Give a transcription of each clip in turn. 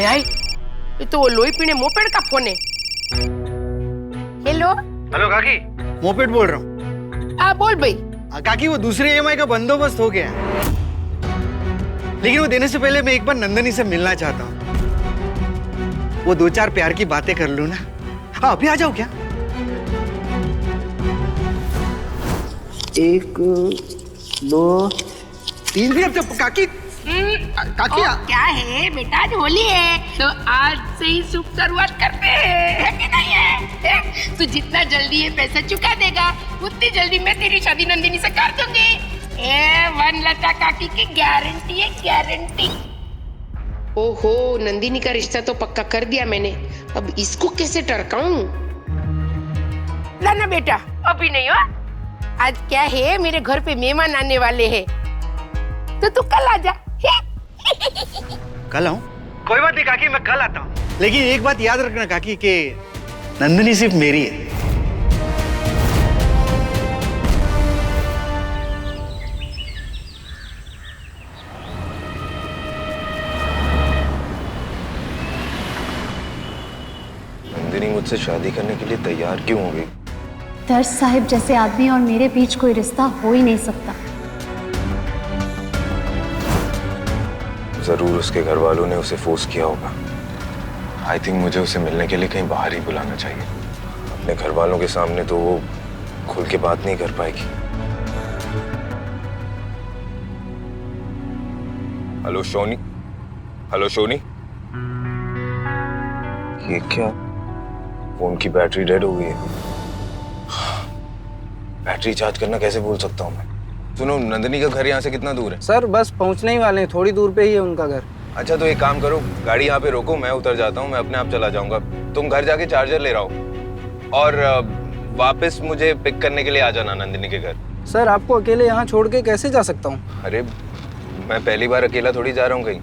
हाय हाय, ये तो वो लोही पीने मोपेड का फोन है। हेलो हेलो काकी, मोपेड बोल रहा हूँ। हाँ बोल भाई। काकी वो दूसरे ईएमआई का बंदोबस्त हो गया है, लेकिन वो देने से पहले मैं एक बार नंदनी से मिलना चाहता हूँ। वो 2-4 प्यार की बातें कर लूँ ना। हाँ अभी आ जाओ क्या? 1 2 3 भी अब जब काकी काकी क्या है बेटा, आज होली है तो आज से ही शुभ शुरुआत करते हैं, है कि नहीं है? तू जितना जल्दी ये पैसा चुका देगा उतनी जल्दी मैं तेरी शादी नंदिनी से कर दूंगी। वनलता काकी की गारंटी है, गारंटी। ओहो, नंदिनी का रिश्ता तो पक्का कर दिया मैंने, अब इसको कैसे टरकाऊं? ना बेटा अभी नहीं हो, आज क्या है मेरे घर पे मेहमान आने वाले हैं, तो तू कल आ जा। कल आऊं? कोई बात नहीं काकी, मैं कल आता हूँ, लेकिन एक बात याद रखना काकी कि नंदनी सिर्फ मेरी है। नंदिनी मुझसे शादी करने के लिए तैयार क्यों हो गई? दर्श साहिब जैसे आदमी और मेरे बीच कोई रिश्ता हो ही नहीं सकता। जरूर उसके घर वालों ने उसे फोर्स किया होगा। आई थिंक मुझे उसे मिलने के लिए कहीं बाहर ही बुलाना चाहिए। अपने घर वालों के सामने तो वो खुल के बात नहीं कर पाएगी। हेलो शोनी, हेलो शोनी, ये क्या? फोन की बैटरी डेड हो गई है। बैटरी चार्ज करना कैसे भूल सकता हूँ मैं? सुनो, नंदिनी का घर यहाँ से कितना दूर है? सर बस पहुँचने ही वाले हैं, थोड़ी दूर पे ही है उनका घर। अच्छा तो एक काम करो, गाड़ी यहाँ पे रोको, मैं उतर जाता हूँ, मैं अपने आप चला जाऊंगा। तुम घर जाके चार्जर ले रहा हो और वापस मुझे पिक करने के लिए आ जाना नंदिनी के घर। सर आपको अकेले यहाँ छोड़ के कैसे जा सकता हूँ? अरे मैं पहली बार अकेला थोड़ी जा रहा हूँ कहीं।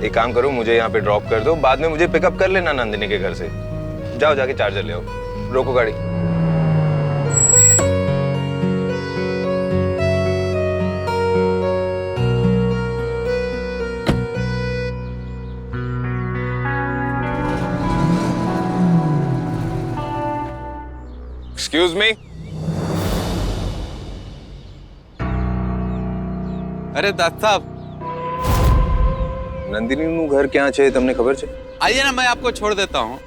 एक काम करो, मुझे यहाँ पे ड्रॉप कर दो, बाद में मुझे पिकअप कर लेना नंदिनी के घर से। जाओ जाके चार्जर ले आओ, रोको गाड़ी। Excuse me. अरे दत्त साहब, नंदिनी નું घर ક્યાં છે તમને ખબર છે? आइए ना, मैं आपको छोड़ देता हूँ।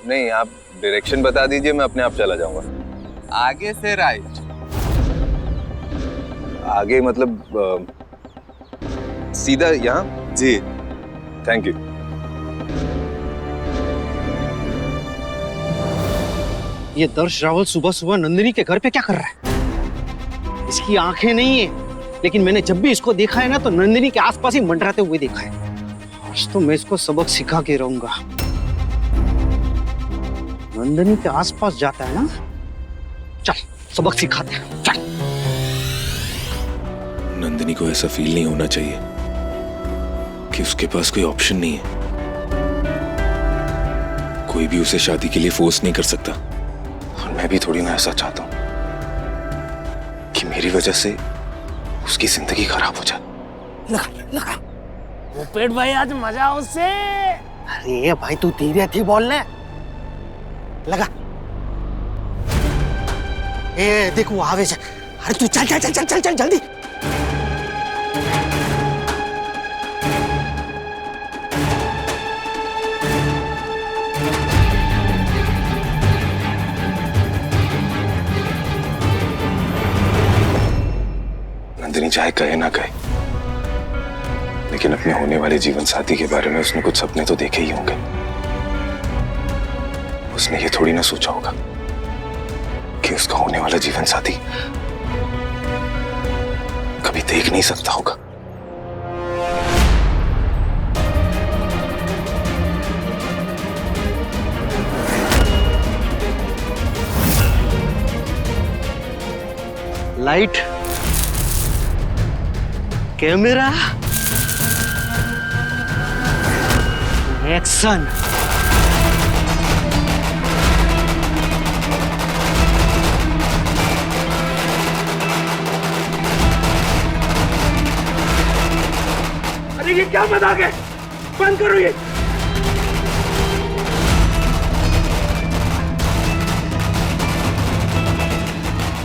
नहीं, आप डायरेक्शन बता दीजिए, मैं अपने आप चला जाऊंगा। आगे से राइट। आगे मतलब सीधा यहाँ? जी। Thank you. ये दर्श रावल सुबह सुबह नंदिनी के घर पे क्या कर रहा है? इसकी आंखें नहीं है, लेकिन मैंने जब भी इसको देखा है ना तो नंदिनी के आसपास ही मंडराते हुए देखा है। आज तो मैं इसको सबक सिखा के रहूंगा। नंदिनी के आसपास जाता है ना, चल सबक सिखाते हैं, चल। नंदिनी को ऐसा फील नहीं होना चाहिए कि उसके पास कोई ऑप्शन नहीं है। कोई भी उसे शादी के लिए फोर्स नहीं कर सकता, और मैं भी थोड़ी ना ऐसा चाहता हूं कि मेरी वजह से उसकी जिंदगी खराब हो जाए। लगा मोपेड भाई, आज मजा उससे। अरे भाई तू धीरे थी बोलने लगा। ए देखो आवे से। अरे तू चल चल चल चल चल चल जल्दी। नंदिनी चाहे कहे ना कहे, लेकिन अपने होने वाले जीवन साथी के बारे में उसने कुछ सपने तो देखे ही होंगे। उसने ये थोड़ी ना सोचा होगा कि उसका होने वाला जीवन साथी कभी देख नहीं सकता होगा। Light, camera, action. अरे ये क्या मजाक है? बंद करो ये।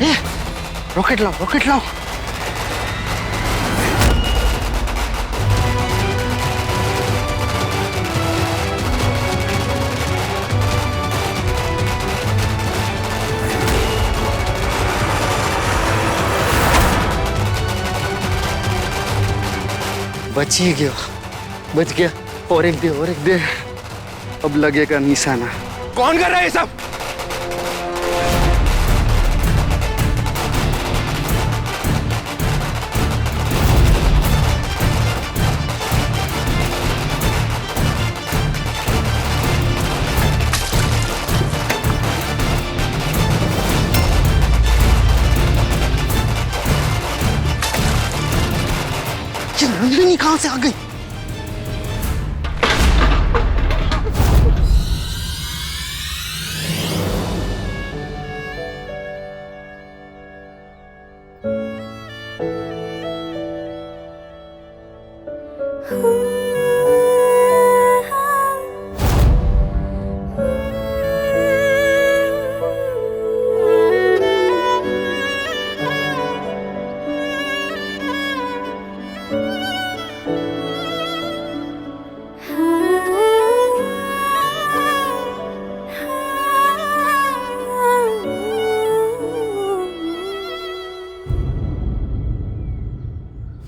रॉकेट लाओ, रॉकेट लाओ। बच ही गया, बच गया। और एक दे, और एक दे। अब लगेगा निशाना। कौन कर रहा है ये सब? ये नंदिनी कहां से आ गई?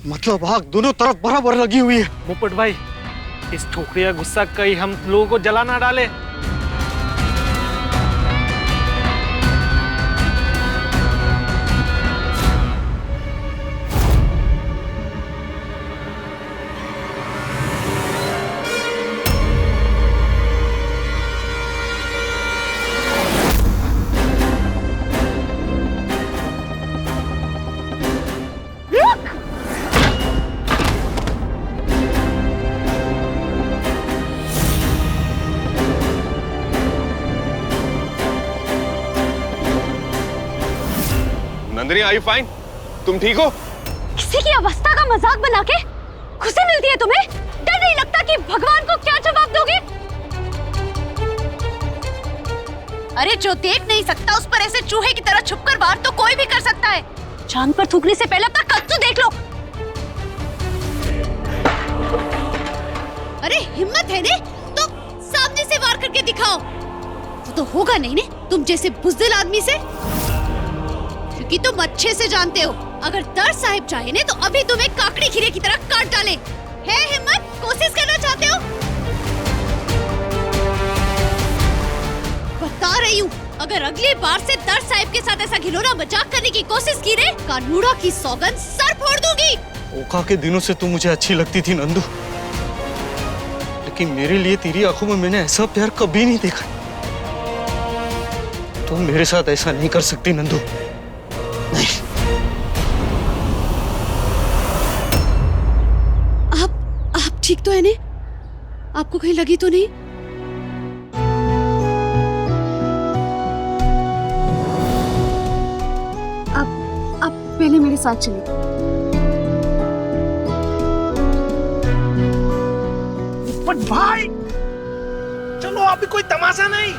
मतलब आग दोनों तरफ बराबर लगी हुई है। मुकुट भाई, इस छोकरिया गुस्सा कहीं हम लोगों को जला ना डाले। Nandini, are you fine? तुम ठीक हो? किसी की अवस्था का मजाक बना के खुशी मिलती है तुम्हें? डर नहीं लगता कि भगवान को क्या जवाब दोगे? अरे जो देख नहीं सकता उस पर ऐसे चूहे की तरह छुपकर वार तो कोई भी कर सकता है। चांद पर थूकने से पहले अपना कद तो देख लो। अरे हिम्मत है ने तो सामने से वार करके दिखाओ। वो तो होगा नहीं ने तुम जैसे बुज़दिल आदमी से, क्योंकि तुम अच्छे से जानते हो अगर दर साहिब चाहे ने तो अभी तुम्हें काकड़ी खीरे की तरह काट डाले। है हिम्मत? कोशिश करना चाहते हो? बता रही हूँ, अगर अगली बार से दर साहिब के साथ ऐसा घिनौना मजाक करने की कोशिश की रे, कानूड़ा की सौगंध सर फोड़ दूंगी। ओका के दिनों से तू मुझे अच्छी लगती थी नंदू, लेकिन मेरे लिए तेरी आंखों में मैंने ऐसा प्यार कभी नहीं देखा। तुम मेरे साथ ऐसा नहीं कर सकती नंदू, नहीं। आप ठीक तो है ने? आपको कहीं लगी तो नहीं? आप पहले मेरे साथ चलिए। बट भाई चलो, अभी कोई तमाशा नहीं।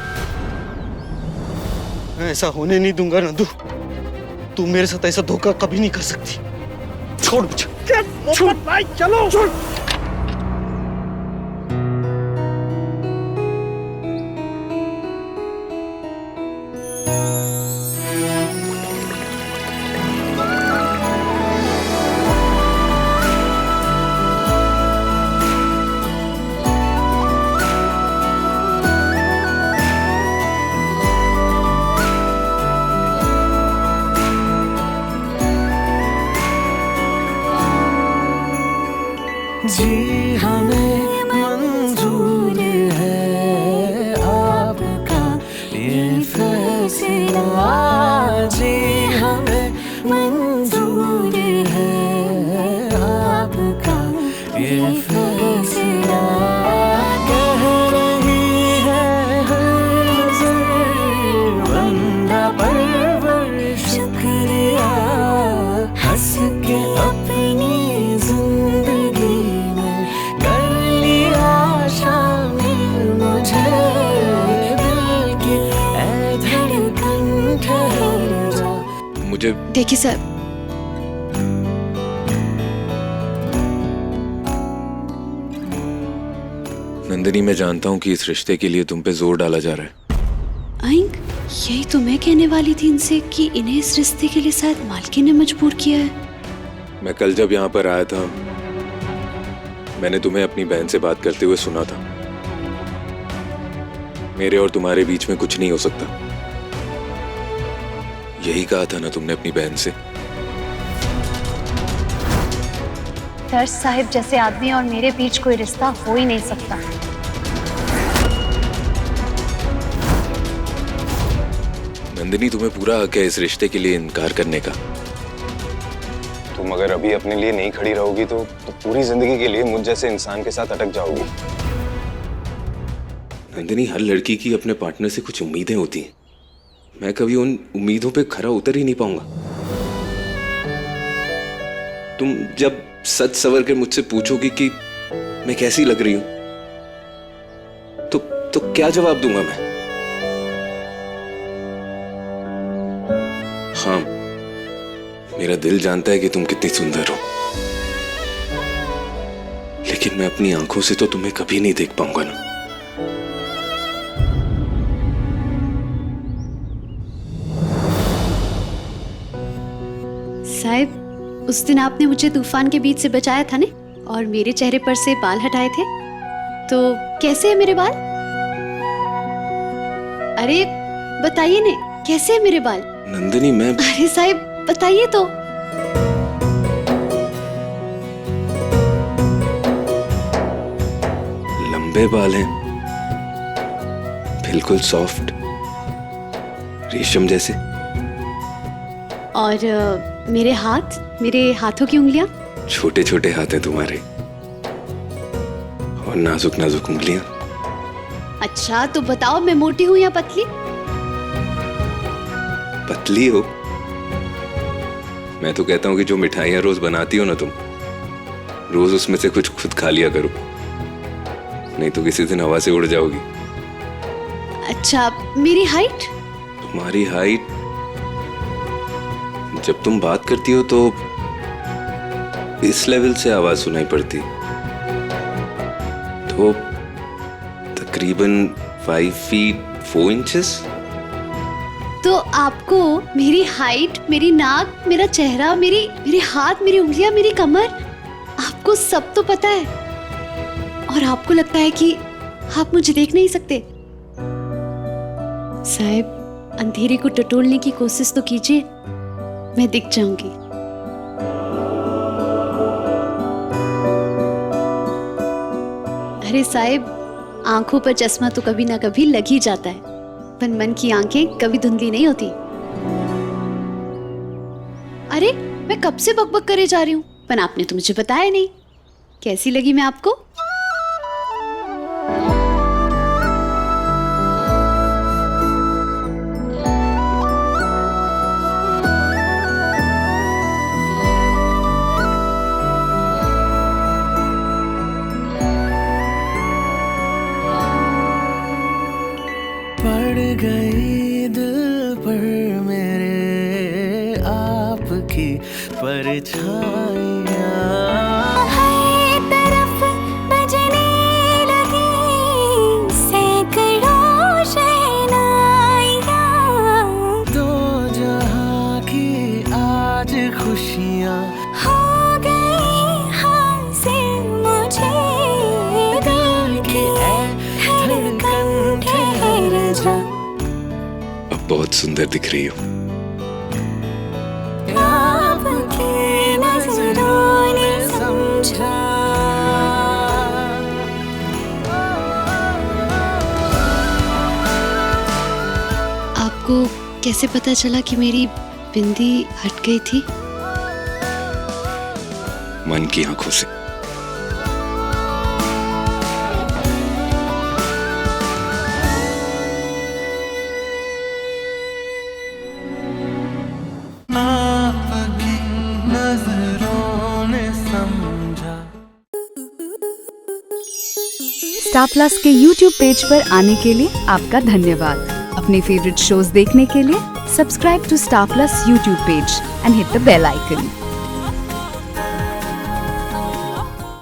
मैं ऐसा होने नहीं दूंगा नंदू, तू मेरे साथ ऐसा धोखा कभी नहीं कर सकती। छोड़ मुझे। छोड़ भाई, चलो। छोड़। जी हमें मंजूर है आपका ये फैसला, जी हमें मंजूर है आपका ये फैसला। कह रही है हर नज़र बंदा परवर शुक्रिया, हंस के अपनी मुझे दिल की ऐ धड़कन ठहर जा। मुझे देखिए सर, नंदिनी, मैं जानता हूँ कि इस रिश्ते के लिए तुम पे जोर डाला जा रहा है। आइंक, यही तो मैं कहने वाली थी इनसे कि इन्हें इस रिश्ते के लिए शायद मालकी ने मजबूर किया है। मैं कल जब यहाँ पर आया था, मैंने तुम्हें अपनी बहन से बात करते हुए सुना था। मेरे और तुम्हारे बीच में कुछ नहीं हो सकता, यही कहा था ना तुमने अपनी बहन से? दर्श साहिब जैसे आदमी और मेरे बीच कोई रिश्ता हो ही नहीं सकता। नंदिनी, तुम्हें पूरा हक है इस रिश्ते के लिए इनकार करने का। तुम अगर अभी अपने लिए नहीं खड़ी रहोगी तो पूरी जिंदगी के लिए मुझ जैसे इंसान के साथ अटक जाओगी। नंदिनी, हर लड़की की अपने पार्टनर से कुछ उम्मीदें होती हैं। मैं कभी उन उम्मीदों पे खरा उतर ही नहीं पाऊंगा। तुम जब सच सवर के मुझसे पूछोगी कि मैं कैसी लग रही हूं, तो क्या जवाब दूंगा मैं? हाँ, मेरा दिल जानता है कि तुम कितनी सुंदर हो, लेकिन मैं अपनी आंखों से तो तुम्हें कभी नहीं देख पाऊंगा ना। साहिब, उस दिन आपने मुझे तूफान के बीच से बचाया था ने, और मेरे चेहरे पर से बाल हटाए थे। तो कैसे है मेरे बाल? अरे बताइए ने, कैसे है मेरे बाल? नंदिनी, मैं... अरे साहिब बताइए तो। लंबे बाल हैं, बिल्कुल सॉफ्ट, रेशम जैसे। और मेरे हाथ, मेरे हाथों की उंगलियां? छोटे छोटे हाथ हैं तुम्हारे, और नाजुक नाजुक उंगलियां। अच्छा तो बताओ, मैं मोटी हूँ या पतली? पतली हो। मैं तो कहता हूँ कि जो मिठाइयाँ रोज बनाती हो ना तुम, रोज उसमें से कुछ खुद खा लिया करो, नहीं तो किसी दिन हवा से उड़ जाओगी। अच्छा, मेरी हाइट? तुम्हारी हाइट, जब तुम बात करती हो तो इस लेवल से आवाज सुनाई पड़ती, तो तकरीबन 5 फीट 4 इंचेस। तो आपको मेरी हाइट, मेरी नाक, मेरा चेहरा, मेरे हाथ, मेरी उंगलियां, मेरी कमर, आपको सब तो पता है, और आपको लगता है कि आप मुझे देख नहीं सकते। साहिब, अंधेरे को टटोलने की कोशिश तो कीजिए, मैं दिख जाऊंगी। अरे साहिब, आंखों पर चश्मा तो कभी ना कभी लग ही जाता है, पर मन की आंखें कभी धुंधली नहीं होती। अरे मैं कब से बकबक करे जा रही हूँ, पर आपने तो मुझे बताया नहीं। कैसी लगी मैं आपको? पड़ गई दिल पर मेरे आपकी परछाइयाँ, हर तरफ बजने लगी सैकड़ों शहनाइयाँ। दो जहाँ की आज खुशियाँ हो गई हासिल मुझे, दिल की धड़कन ठहर जा। अब बहुत सुंदर दिख रही हो। आपकी नजरों ने समझा। आपको कैसे पता चला कि मेरी बिंदी हट गई थी? मन की आंखों से। आपकी नजरों ने समझा। स्टार प्लस के YouTube पेज पर आने के लिए आपका धन्यवाद। अपने फेवरेट शोज देखने के लिए Subscribe to Star Plus YouTube page and hit the bell icon.